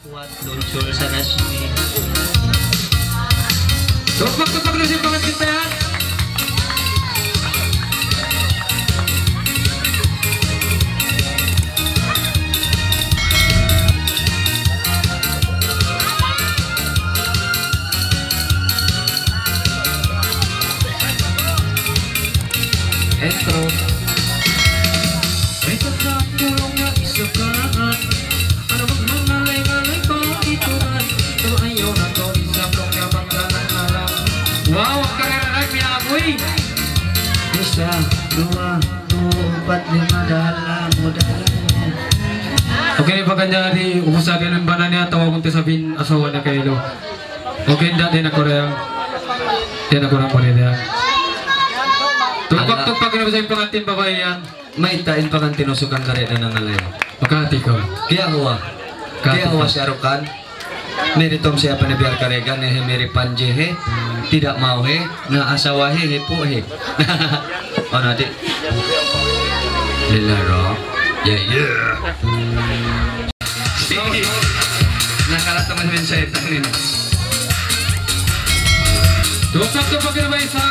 Kuat luncur sana sini. Tupak-tupak na simpangan kita. Entro. May pagkatulong na isa ka. Ano bang mangalay-ngalay ko ito man. Ito ayaw na to. Isang kong yabang ka ng alam. Wow, ang kagaralag niya ako'y. Isa, dua, empat, lima, dalam modal. Okay, pag kanya di ubusabi ng banan niya, tawag kong tisabin asawa niya kay Ilo. Okay, hindi na ko rin. Hindi na ko rin po rin yan. Tugpak-tugpak na ba sa yung pangantin babae yan? May tain pa kang tinusukan ka rin na nangalay. Makati ko. Kaya huwa si Arukan. Meritom siya pa na biar karega na hemeri panje he. Tidak mau he. Na asawa he po he. O nati. Lilaro. Yeah. So, nakalataman mo sa itang nino. Tugpak-tugpak na ba isa?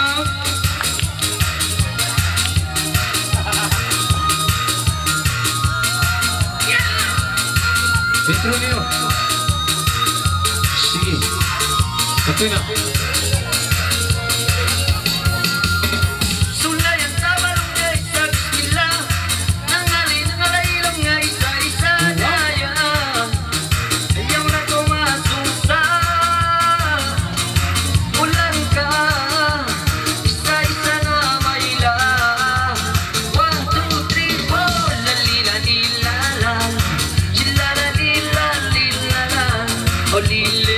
Petronio. Sige. Katoy na. Sulay ang tabalong nga isa bismillah. Nangalay lang nga isa-isa daya. Ayaw na tumasusa. Ulan ka. Isa-isa na maila. 1, 2, 3, 4. Lalila-lilala. Shilala-lila-lilala. O lili